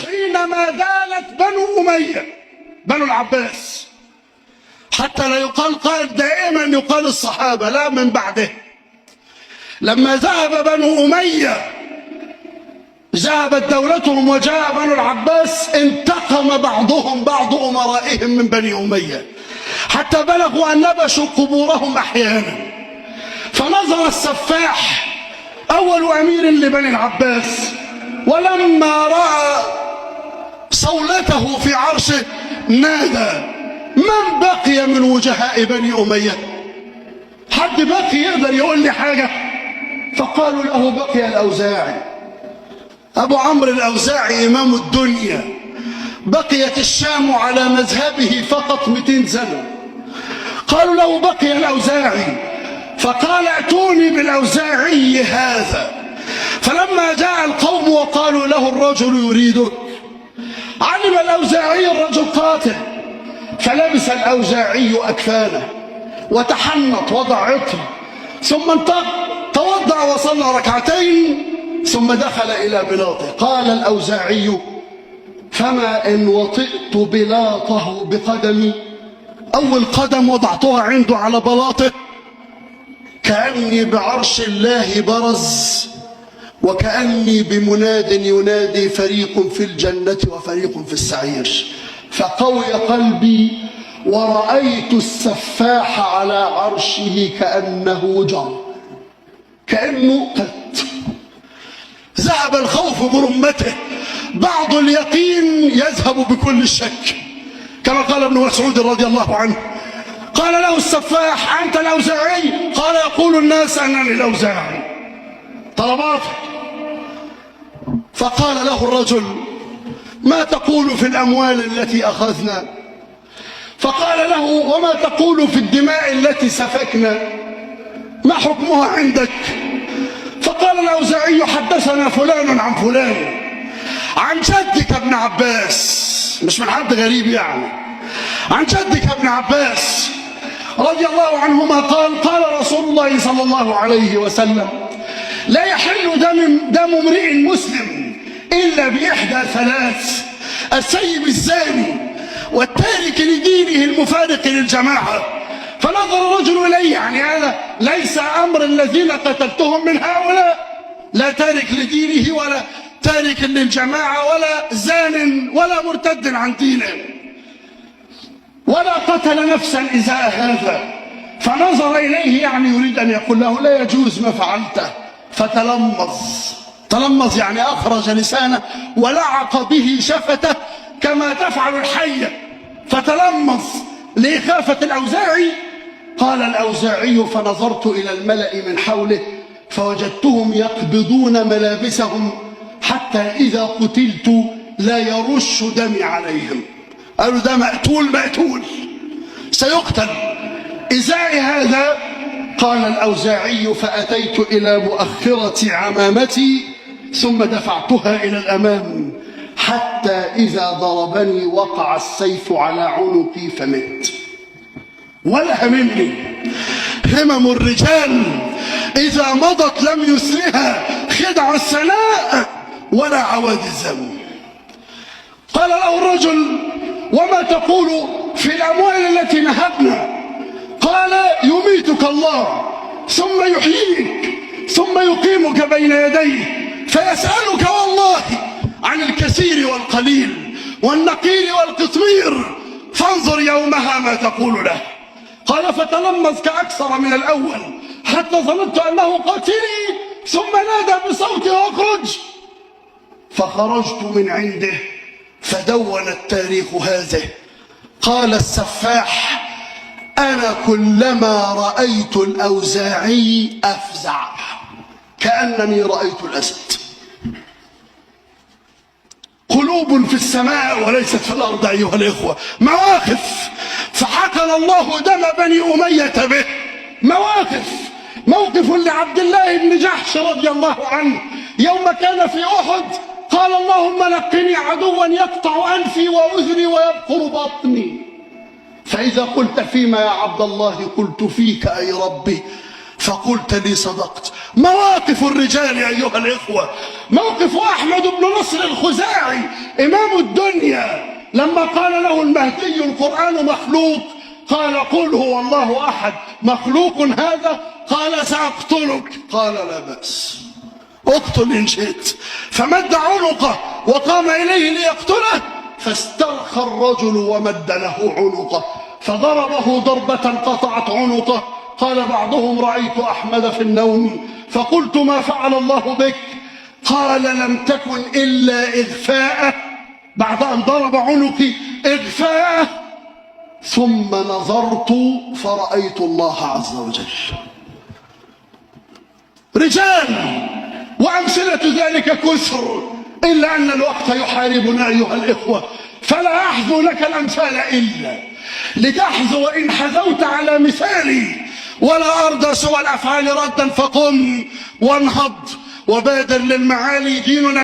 حينما دانت بنو أمية بنو العباس، حتى لا يقال قال دائما يقال الصحابة لا من بعده. لما ذهب بنو أمية ذهبت دولتهم وجاء بنو العباس، انتقم بعضهم بعض أمرائهم من بني أمية حتى بلغوا أن نبشوا قبورهم أحيانا. فنظر السفاح أول أمير لبني العباس، ولما رأى صولته في عرشه نادى: من بقي من وجهاء بني أمية؟ حد بقي يقدر يقول لي حاجة؟ فقالوا له: بقي الأوزاعي، أبو عمرو الأوزاعي إمام الدنيا، بقيت الشام على مذهبه فقط 200 سنة. قالوا له: بقي الأوزاعي. فقال: ائتوني بالأوزاعي هذا. فلما جاء القوم وقالوا له: الرجل يريدك، علم الأوزاعي الرجل قاتل، فلبس الأوزاعي أكفانه وتحنط، وضع عطر، ثم توضأ وصلى ركعتين، ثم دخل إلى بلاطه. قال الأوزاعي: فما إن وطئت بلاطه بقدمي، أول قدم وضعتها عنده على بلاطه كأني بعرش الله برز، وكأني بمناد ينادي: فريق في الجنة وفريق في السعير. فقوي قلبي ورأيت السفاح على عرشه كأنه جمر، كأنه قد ذهب الخوف برمته، بعض اليقين يذهب بكل الشك، كما قال ابن مسعود رضي الله عنه. قال له السفاح: أنت الأوزاعي؟ قال: يقول الناس أنني الأوزاعي. طلباته. فقال له الرجل: ما تقول في الأموال التي أخذنا؟ فقال له: وما تقول في الدماء التي سفكنا؟ ما حكمها عندك؟ فقال الأوزاعي: حدثنا فلان عن فلان عن جدك ابن عباس، مش من حد غريب يعني، عن جدك ابن عباس رضي الله عنهما قال: قال رسول الله صلى الله عليه وسلم: لا يحل دم امرئ مسلم إلا بإحدى ثلاث: السيب الزاني، والتارك لدينه المفارق للجماعة. فنظر الرجل إليه، يعني هذا ليس أمر الذين قتلتهم من هؤلاء، لا تارك لدينه ولا تارك للجماعة ولا زان ولا مرتد عن دينه ولا قتل نفسا إزاء هذا. فنظر إليه، يعني يريد أن يقول له: لا يجوز ما فعلته. فتلمظ يعني أخرج لسانه ولعق به شفته كما تفعل الحية، فتلمظ لإخافة الأوزاعي. قال الأوزاعي: فنظرت إلى الملأ من حوله فوجدتهم يقبضون ملابسهم حتى إذا قتلت لا يرش دمي عليهم. قالوا: ده مقتول سيقتل إزاء هذا. قال الأوزاعي: فأتيت إلى مؤخرة عمامتي ثم دفعتها إلى الأمام حتى إذا ضربني وقع السيف على عنقي فمت. ولا هممني، همم الرجال إذا مضت لم يسرها خدع السناء ولا عواد الذم. قال له الرجل: وما تقول في الأموال التي نهبنا؟ قال: يميتك الله ثم يحييك ثم يقيمك بين يديه فيسألك والله عن الكثير والقليل والنقير والقطمير، فانظر يومها ما تقول له. قال: فتلمذ كأكثر من الأول حتى ظننت أنه قاتلي، ثم نادى بصوته: اخرج. فخرجت من عنده فدون التاريخ هذه. قال السفاح: أنا كلما رأيت الأوزاعي أفزع كأنني رأيت الأسد. قلوب في السماء وليست في الأرض أيها الإخوة، مواقف فحقن الله دم بني أمية به. مواقف، موقف لعبد الله بن جحش رضي الله عنه يوم كان في أحد قال: اللهم نقني عدوا يقطع أنفي وأذني ويبقر بطني. فإذا قلت: فيما يا عبد الله؟ قلت: فيك أي ربي. فقلت لي صدقت. مواقف الرجال أيها الإخوة. موقف أحمد بن نصر الخزاعي إمام الدنيا لما قال له المهدي القرآن مخلوق، قال قل هو الله أحد، مخلوق هذا؟ قال سأقتلك. قال لا بأس، اقتل إن شئت. فمد عنقه وقام إليه ليقتله، فاسترخى الرجل ومد له عنقه فضربه ضربة قطعت عنقه. قال بعضهم رأيت أحمد في النوم فقلت ما فعل الله بك؟ قال لم تكن إلا إغفاء، بعد أن ضرب عنقي إغفاء، ثم نظرت فرأيت الله عز وجل. رجال وأمثلة ذلك كثر، إلا أن الوقت يحاربنا أيها الإخوة، فلا أحذو لك الأمثال إلا لتحذو إن حذوت على مثالي، ولا أرضى سوى الأفعال ردا، فقم وانهض وبادر للمعالي. ديننا